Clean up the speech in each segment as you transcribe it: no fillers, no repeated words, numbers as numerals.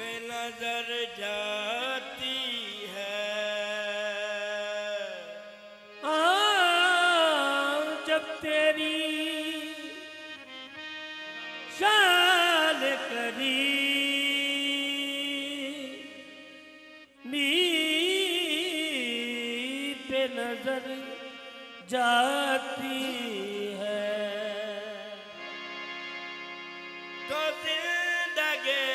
बेनजर जाती है। जब तेरी शान करी पे नजर जाती है तो जिंदगी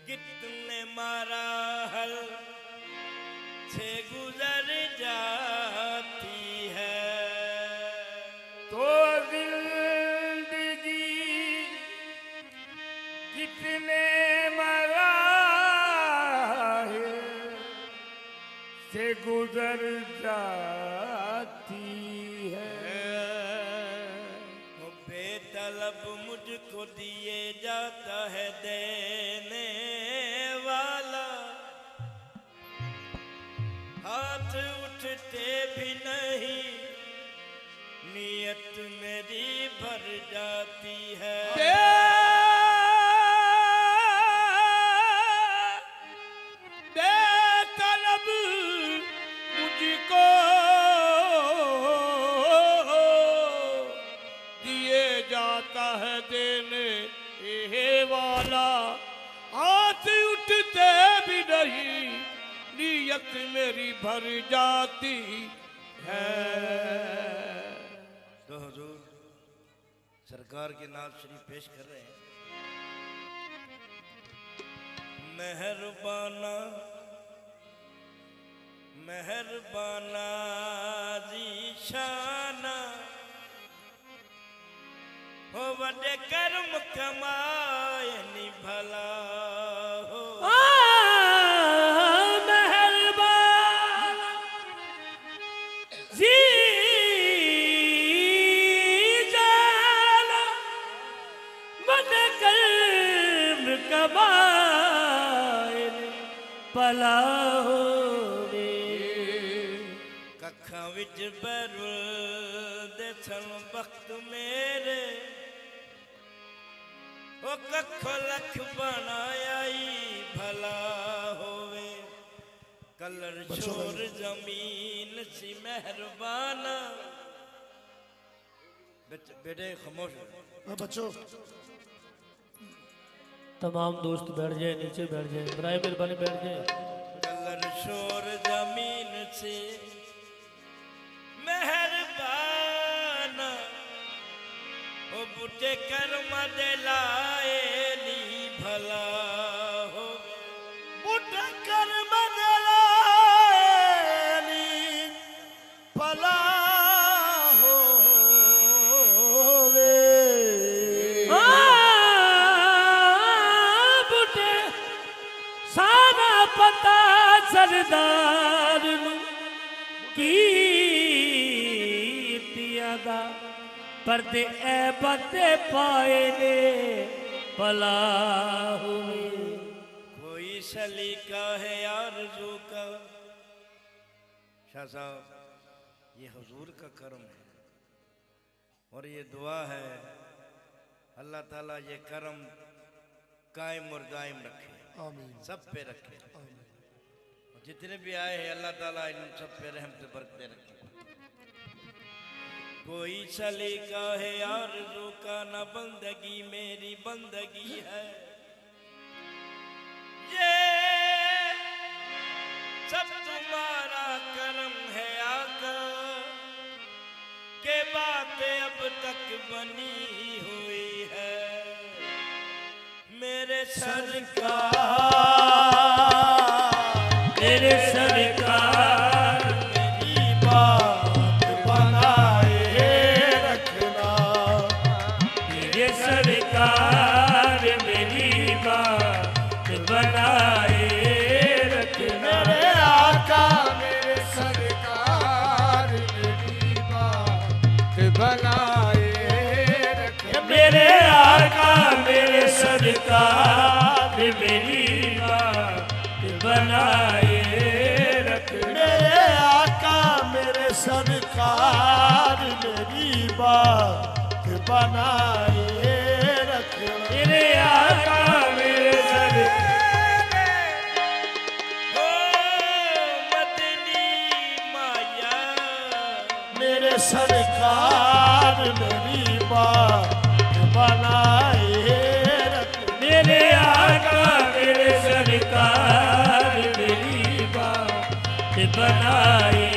कितने मारा हल से गुजर जाती है। तो जिंदगी कितने मराहिल से गुजर जाती है। वो बेतलब मुझको दिए जाता है देने वाला, हाथ उठते भी नहीं नियत मेरी भर जाती है। बेतलब मुझको दिए जाता है देने वाला, हाथ उठते भी नहीं नियत मेरी भर जाती है। तो हुजूर सरकार के नाम शरीफ पेश कर रहे हैं। मेहरबाना मेहरबाना जीशाना हो वडे कर्म कमाए नी भला हो। मेहरबाना जी जाना वडे कर्म कमाए नी भला हो। कखा विच बैरुल देसन वक्त मेरे ओ कखो लख बनाया भला होवे। कलर छोर जमीन सी मेहरबाना। बेटे खामोश बच्चों तमाम दोस्त बैठ जाए, नीचे बैठ जाए, बराए मेहरबानी बैठ जाए। कलर शोर जमीन से मेहरबाना ओ बुटे कर्म दिलाए नी भला हो। बुटे कर्म दिलाए नी भला हो वे। बुटे सारा पता सरदार की पियादा पर्दे ए बते पाए ने भला हुए। कोई सलीका है आरज़ू का। शाह साहब ये हुजूर का करम है और ये दुआ है अल्लाह ताला ये करम कायम और दायम रखे, आमीन सब पे रखे। जितने भी आए हैं अल्लाह ताला इन सब पे रहमत बरकते रखे। कोई सलीका है आरज़ू का न बंदगी मेरी बंदगी है। ये सब तुम्हारा करम है आका के बातें अब तक बनी हुई है। मेरे सरकार मेरे सरकार मेरी बात बनाए रखना। मेरे सरकार मेरी बात बनाए रखना। मेरे आका मेरे सरकार मेरी बात बनाए रखना। मेरे आका मेरे सरकार मेरी बात बनाए रखना। बनाए रखना। मेरे आका मेरे सरकार ओ मदनी माया मेरे सरकार मेरी बात बनाए रखना। मेरे आका मेरे सरकार मेरी बात बनाए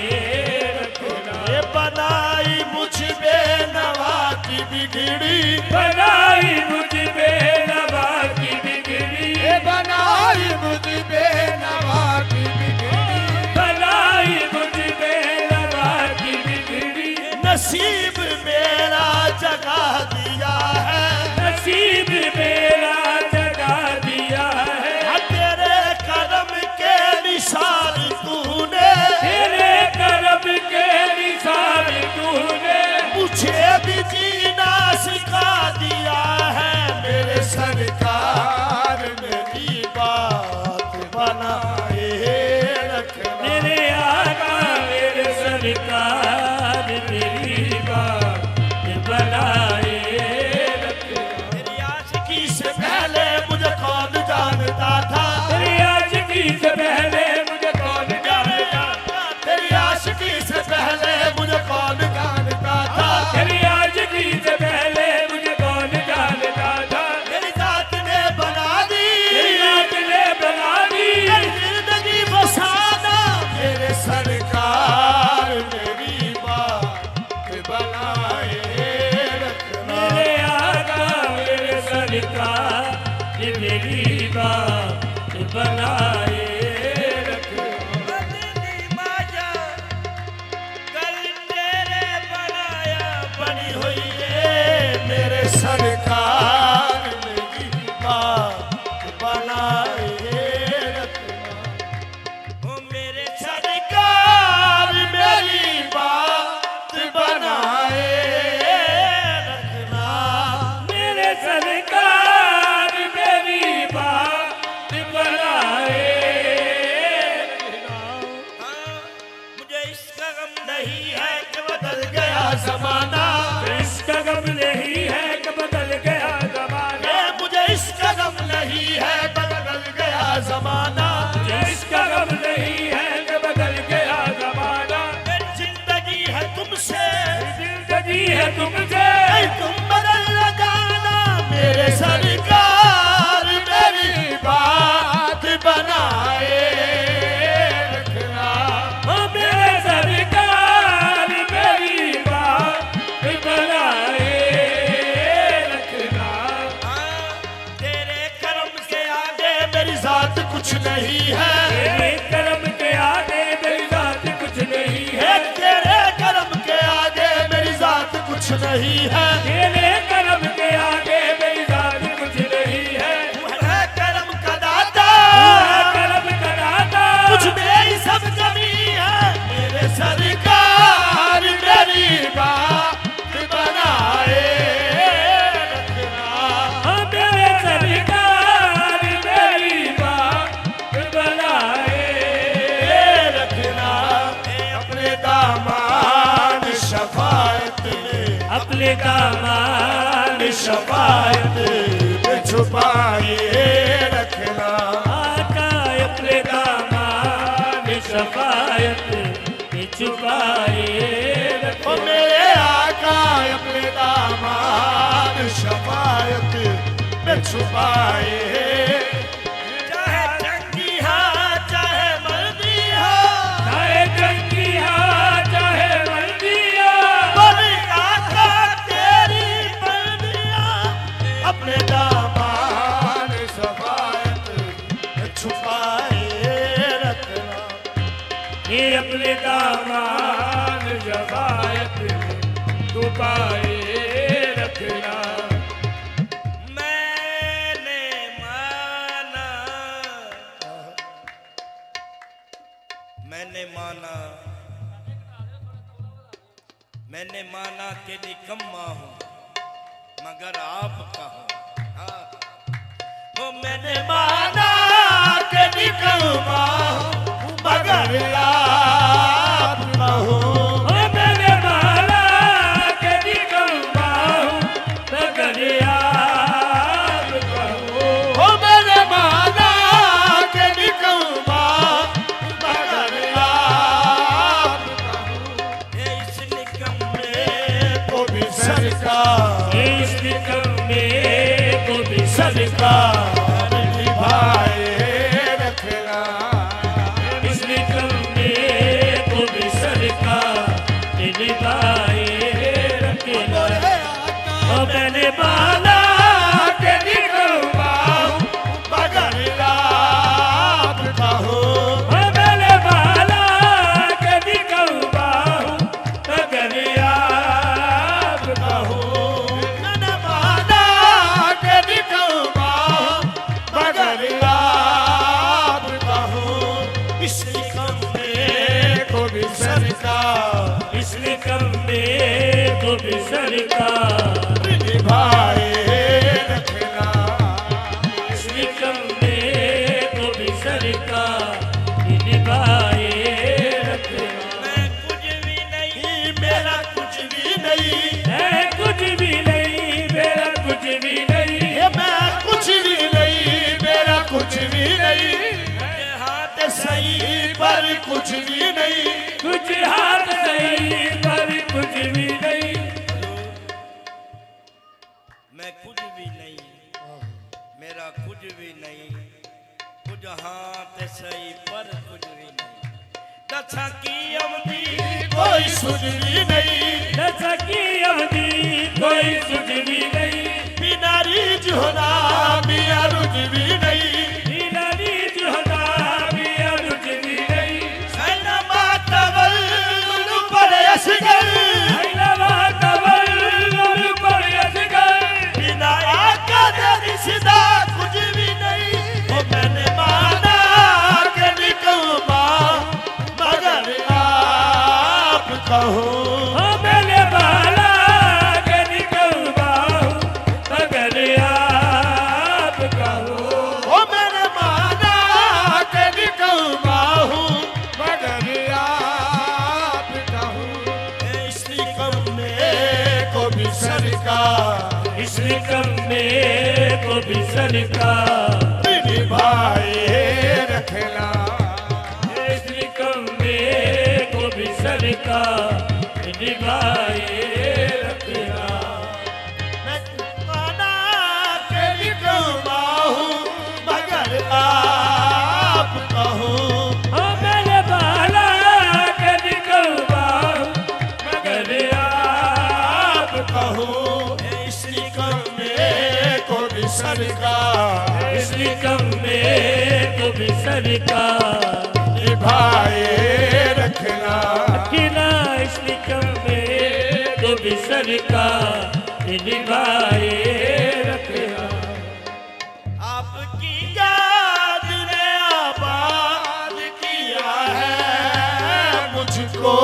रखना। ये बनाई मुझ बेनवा की बिगड़ी, बनाई मुझ बेनवा की बिगड़ी, ये बनाई मुझ बेनवा की बिगड़ी। बनाई मुझ बेनवा की बिगड़ी। नसीब मेरा जगा दिया है, नसीब मेरा जगा दिया है। तेरे करम के निशान तूने, तेरे करम के निशान तूने मुझे भी जीना सिखा दिया है। मेरे सरकार मेरी बात बनाए रखना। मेरे आका मेरे सरकार मेरी बात बनाए रखना। तेरी आशिकी से पहले मुझे कौन जानता था, तेरी आशिकी से पहले मुझे कौन जानता था। तेरी आशिकी से पहले मुझे कौन जानता था। तेरी आशिकी से पहले मुझे कौन जानता था। मेरी जात ने बना दी, तेरी जात ने बना दी मेरी जिंदगी बसाना। मेरे सरकार मेरी बात बनाए रखना। मेरे आका मेरे सरकार ये मेरी बात बनाए रखना। मदनी माया कल तेरे बनाया बनी हुई है मेरे सरकार मेरी बात बनाए रखना। ओ मेरे सरकार मेरी बात बनाए रखना। मेरे सरकार मेरी बात बनाए रखना। हाँ मुझे इसका गम नहीं नहीं है है कि बदल गया जमाना, इसका गम नहीं है कि बदल गया जमाना। ये मुझे इसका गम नहीं है बदल गया जमाना। इसका गम नहीं है कि बदल गया जमाना। मेरी जिंदगी है तुमसे, जिंदगी है तुमसे नहीं तुम बदल न जाना। मेरे सरकार मेरी बात बनाए रखना। मेरे सरकार मेरी बात बनाए रखना। हाँ तेरे कर्म के आगे मेरी जात कुछ नहीं है, तेरे कर्म के आगे मेरी जात कुछ नहीं है। तेरे कर्म के आगे मेरी जात कुछ नहीं है। तेरे कर्म के आगे मेरी जात कुछ नहीं है। तू है कर्म का दाता, कर्म कराता मुझ में ही सब कमी है। मेरे सरकार मेरी बात बनाए रखना। मेरे सरकार मेरी बात बनाए रखना। अपने दामान शफायत में, अपने दामान शफायत में छुपाए रखना। आका अपने दामान शफायत में छुपाए ओ रखो। मेरे आका अपने दामान शफायत में छुपाए। चाहे जंगी हा चाहे मर्दी हा, चाहे जंगी हा चाहे बंदिया, बोली आका तेरी बंदिया। अपने दामान शफायत में छुपाए रखना। ये अपने दामान शफायत में छुपाए रखना। मैंने माना मैंने माना मैंने माना कि निकम्मा हूं मगर आपका हूं। हाँ वो मैंने माना के निकलवा मगर आप कहो। मैंने माना के निकलवा हूँ सरकार इश्क में को भी सरकार निभाए रखना इश्क में को भी सरकार निभाए रखना और मैंने बाला के निकलवा मगर रात का हो मैंने बाला के निकलवा मगर आपका हो मैंने माना के निकलवा मगर रात का हो इसलिए में को भी सरकार इसलिए में को भी सरकार निभाए रखना इसलिए में को भी सरकार निभाए रखना मैं कुछ भी नहीं मेरा कुछ भी नहीं मैं कुछ भी नहीं मेरा कुछ भी नहीं ये मैं कुछ भी नहीं मेरा कुछ भी नहीं मेरे हाथ सही पर कुछ भी नहीं कुछ हाथ नहीं पर कुछ भी नहीं मैं कुछ भी नहीं मेरा कुछ भी नहीं कुछ हाथ सही पर कुछ भी नहीं दशा की अवधि कोई सुध भी नहीं दशा की अवधि कोई सुध भी नहीं बिना रीझ होना बिना रुझ भी नहीं बिना रीझ होना बिना रुझ भी नहीं सैना मातवल पर असगर अहिलवा तवल्लुल पर असगर बिना आका रिश्ता कुछ भी नहीं वो मैंने माना के निकलवा मगर आप कहो ओ मेरे बाला के निकलवा मगर आपका हो ओ मैंने माना के निकलवा हूँ मगर आप कहूँ इसलिए कम में को भी सरकार इसलिए में को भी सरकार निभाए रखना इसलिए में को भी सरकार निभाए रखना मैं माना के निकलवा हूँ मगर आप कहूँ ओ मेरे बाला के निकलवा मगर आप कहूँ इसलिए कम में को भी सरकार इसलिए में को भी सरकार निभाए रखना किना इसलिए में को भी सरकार निभाए रखना आपकी याद ने आबाद किया है मुझको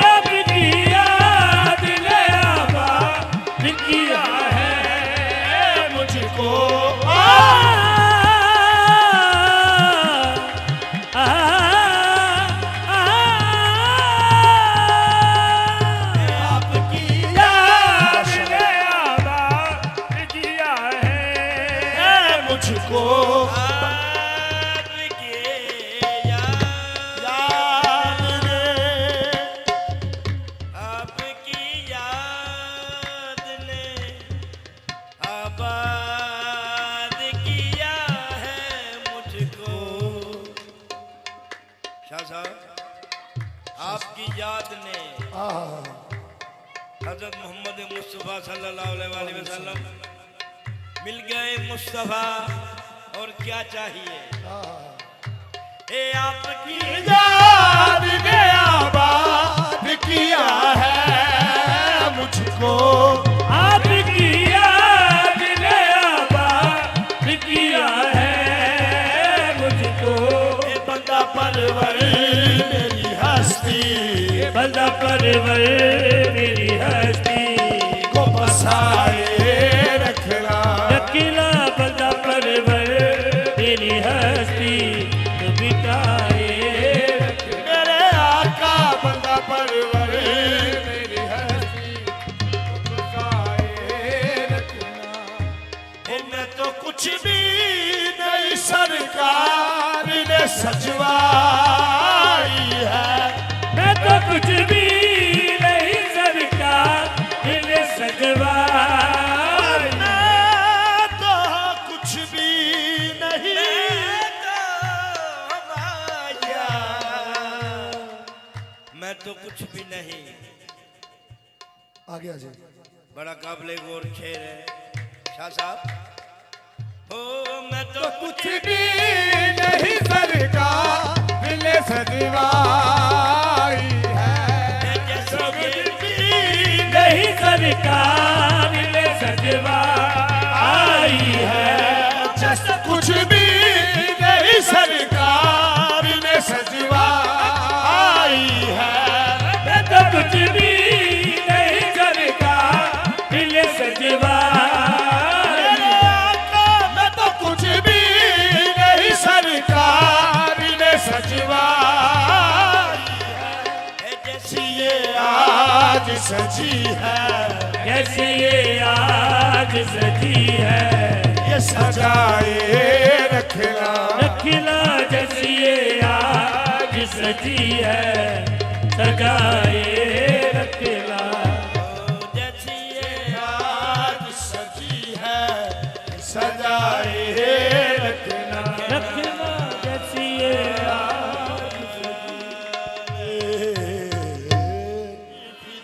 आपकी याद ने आबाद किया है मुझको आपकी याद ने आबाद किया है मुझको आपके याद ने आपकी याद ने आबाद किया है मुझको शाह साहब आपकी याद ने हजरत मोहम्मद मुस्तफ़ा सल्लल्लाहु अलैहि वसल्लम मिल गए मुस्तफ़ा और क्या चाहिए ए आपकी याद ने आबाद किया है मुझको आपकी याद ने आबाद किया है मुझको ए बंदा परवर मेरी हस्ती बंदा परवर मेरी हस्ती को बसाए रखना अकेला बंदा परवर मेरी हस्ती तो बिताए रखना। मेरे आका बंदा परवर मेरी हस्ती को बसाए रखना ए मैं तो कुछ भी नहीं सरकार ने सजवाई है मैं तो कुछ भी नहीं सरकार इन्हें कुछ भी नहीं। आगे आ जाइए। बड़ा काबिले गौर शेर है शाह साहब। हो मैं तो कुछ भी नहीं सरकार मिले सजवाई है। जैसे ये नहीं सरकार ले सजवा आई है। जैसे कुछ भी नहीं सरकार ने सजवा आई है। मैं तो कुछ भी नहीं सरकार ले सजवा मैं तो कुछ भी नहीं सरकार ने सजवा जैसे ये आज सजी है। जैसे ये आज सजी है। ये सजाए रखना रखिला जैसे ये आज सजी है। सजाए